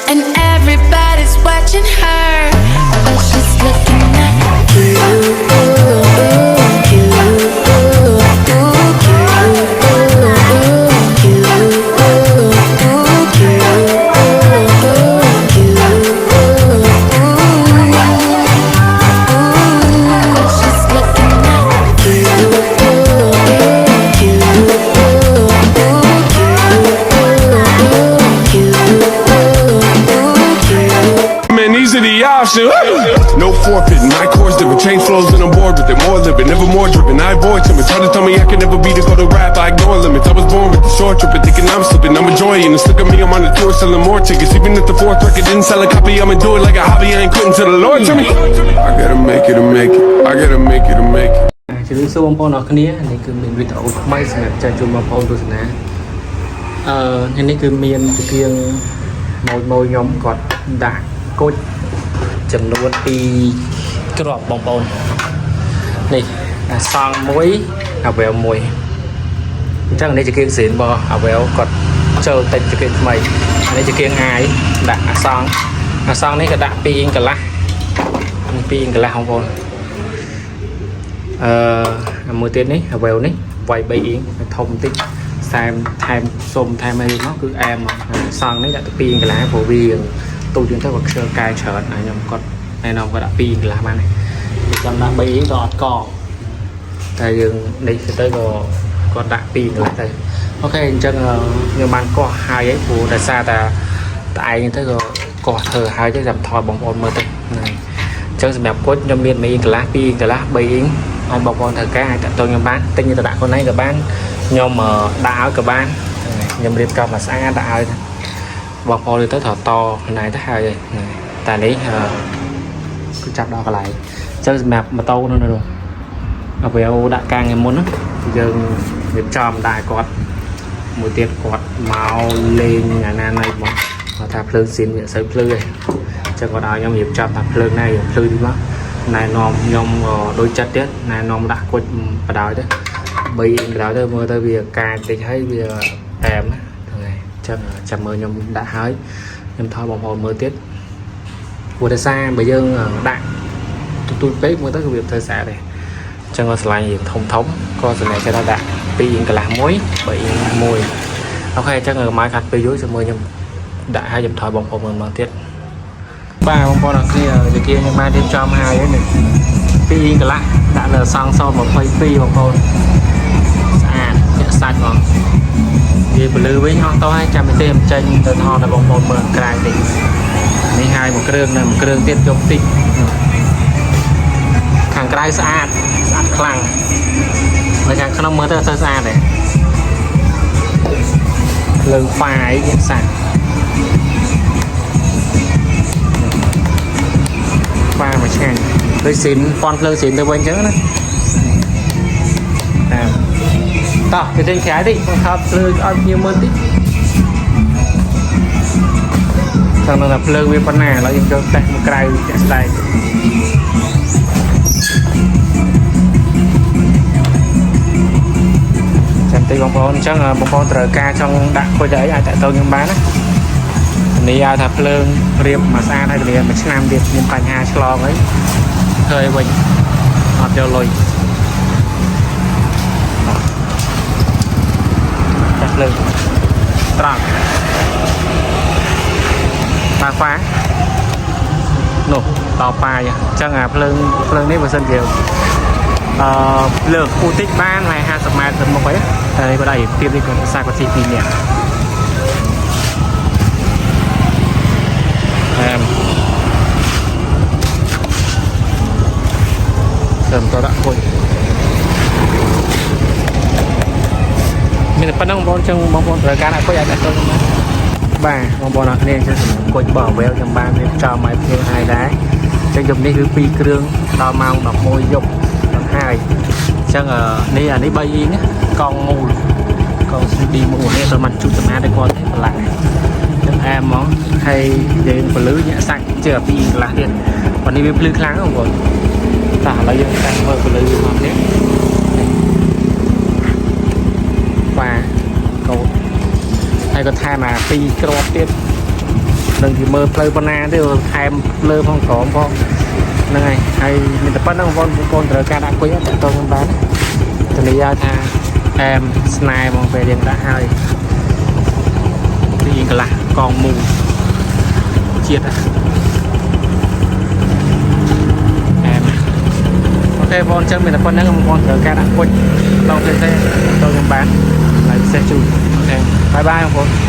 and everybody's watching her, but she's looking at you. No forfeit, my course different, change flows and I'm bored with it. More living, never more driven. I avoid limits. Hard to tell me I can never be the go to rap. I ignore limits. I was born with the short trip, thinking I'm slipping. I'm enjoying this. Look at me, I'm on the tour selling more tickets. Even if the fourth record didn't sell a copy, I'ma do it like a hobby. I ain't quitting till the Lord tell me. I gotta make it to make it. I gotta make it to make it. ជំរាបសួរបងប្អូនអរគ្នានេះគឺមានវីដេអូថ្មីសម្រាប់ចាស់ជូនបងប្អូនទស្សនាថ្ងៃនេះគឺមានជាគៀងម៉ួយខ្ញុំគាត់ដាក់កូចចំនួន2គ្រាប់បងប្អូននេះសងមួយអាវែវមួយអញ្ចឹងនេះជាគៀងស្រីនបងអាវែវគាត់ចូលតិចជាគៀងថ្មីនេះជាគៀងអាយដាក់អាសងនេះក៏ដាក់2អ៊ីងកន្លះបងប្អូនមួយទៀតនេះអាវែវនេះវាយ3អ៊ីងធំបន្តិចថែមសុំថែមអីមកគឺអែមសងនេះដាក់ទៅ2អ៊ីងកន្លះព្រោះវាទូជាងទៅក៏ខ្ជិលកែច្រើនហើយខ្ញុំគាត់ណែនាំគាត់ដាក់2អ៊ីងកន្លះបានចាំដាក់3អ៊ីងក៏អត់កតែយើងនេះទៅក៏គាត់ដាក់2អ៊ីងកន្លះទៅអូខេអញ្ចឹងខ្ញុំបានកោះហើយឯងព្រោះដោយសារតែឯងទៅក៏កោះធ្វើហើយទៅចាំថតបងប្អូនមើលទៅហ្នឹងអញ្ចឹងសម្រាប់គាត់ខ្ញុំមាន1អ៊ីងកន្លះ2អ៊ីងកន្លះ3អ៊ីងហើយបងប្អូនត្រូវការអាចតទៅខ្ញុំបានទិញទៅដាក់ខ្លួនឯងក៏បានខ្ញុំដាក់ឲ្យក៏បានខ្ញុំរៀបចំមកស្អាតដាក់ឲ្យបងប្អូនទៅថតតខ្លួនឯងទៅហើយតែនេះគឺចាប់ដល់កន្លែងអញ្ចឹងសម្រាប់ម៉ូតូនោះអាវែវដាក់ការងារមុនយើងរៀបចំដែរគាត់មួយទៀតគាត់មកលេងអាណាណៃមកគាត់ថាភ្លើងស៊ីនវាសូវភ្លឺឯងអញ្ចឹងគាត់ឲ្យខ្ញុំរៀបចំថាភ្លើងណាភ្លឺទីមកណែនាំខ្ញុំដូចចិត្តទៀតណែនាំដាក់គុជបដ ாய் ទៅ3បដ ாய் ទៅមើលទៅវាកាចតិចហើយវាអែមហ្នឹងហើយអញ្ចឹងចាំមើលខ្ញុំដាក់ហើយខ្ញុំថតបងប្អូនមើលទៀតព្រោះតែសារបើយើងដាក់ទូចពេកមើលទៅគឺវាធ្វើស្អាតដែរអញ្ចឹងគាត់ឆ្លាញ់ធំក៏សម្រាប់គេថាដាក់2អ៊ីងកន្លះ1 3អ៊ីង1អូខេអញ្ចឹងមកខាត់ពេលយូរចាំមើលខ្ញុំដាក់ឲ្យខ្ញុំថតបងប្អូនមើលមកទៀតបាទបងប្អូនអរគ្នាវិគៀងខ្ញុំបានរៀបចំហើយនេះ2អ៊ីងកន្លះដាក់លើសងស22បងប្អូនស្អាតជាក់សាច់ហ្មងវាពលឺវិញអស់តោះហើយចាំទៅទេចេញទៅថតឲ្យបងប្អូនមើលក្រៅតិចនេះហើយមួយគ្រឿងនៅមួយគ្រឿងទៀតយកតិចខាងក្រៅស្អាតខ្លាំងនៅខាងក្នុងមើលទៅអត់សូវស្អាតទេលើហ្វាយជាក់សាច់បាទមកឆ្ងាញ់ដូចស៊ីនប៉ុនភ្លើងស៊ីនទៅវិញអញ្ចឹងណាតោះទៅទិញក្រៅតិចបងថតភ្លើងឲ្យញៀមមើលតិចតាមនៅភ្លើងវាប៉ុណ្ណាឥឡូវយើងចូលតេស្តមកក្រៅជាក់ស្ដែងចាំតិចបងប្អូនអញ្ចឹងបងប្អូនត្រូវការចង់ដាក់ខូចអីអាចតាក់ទងខ្ញុំបានណានេះឲ្យថាភ្លើងរៀបមកស្អាតហើយរៀបមួយឆ្នាំទៀតមានបញ្ហាឆ្លងអីឃើញវិញអត់យកលុយតែភ្លើងត្រង់បាទហ្វានោះតប៉ាអញ្ចឹងអាភ្លើងនេះបើសិនជាលើកពូតិចបាន50ម៉ែត្រទៅមុខអីតែនេះគាត់ឲ្យពីនេះគាត់សាកវិធី2នាក់ខ្ញុំក៏ដាក់គុយមានតែប៉ុណ្្នឹងបងប្អូនចឹងបងប្អូនត្រូវការដាក់គុយអាចដាក់ទៅបាទបងប្អូនអរគ្នាចឹងគុយបងអាវែវខ្ញុំបានរៀបចំឲ្យភ្លៀងហើយដែរចឹងយប់នេះគឺ2គ្រឿងដល់ម៉ោង11យប់ដល់ហើយចឹងនេះអានេះ3អ៊ីងកង់មូលកង់ CD មួយនេះទៅមកជូតសម្អាតឲ្យគាត់ទេបន្លាចឹងអែមហ្មងហើយយើងពលឺញាក់សាច់ជឿ2អ៊ីងកន្លះទៀតប៉ុន្តែនេះវាភ្លឺខ្លាំងហ្នឹងបងប្អូនតែឥឡូវយើងតាមមើលពលឺមកនេះបាទកោតហើយក៏ថែម2គ្រាប់ទៀត đừng thì mơ play bana thế rồi em lơ phong cổ phong này hay mình tập bắt nó con trời ca đã quý tại tôi không bán từ lý do tha em snipe mong về điện đã hai thì là còn mù chiết à em ok con chân mình là con đang con trời ca đã quý tao trên xe tôi không bán lại xe chủ ok bye bye không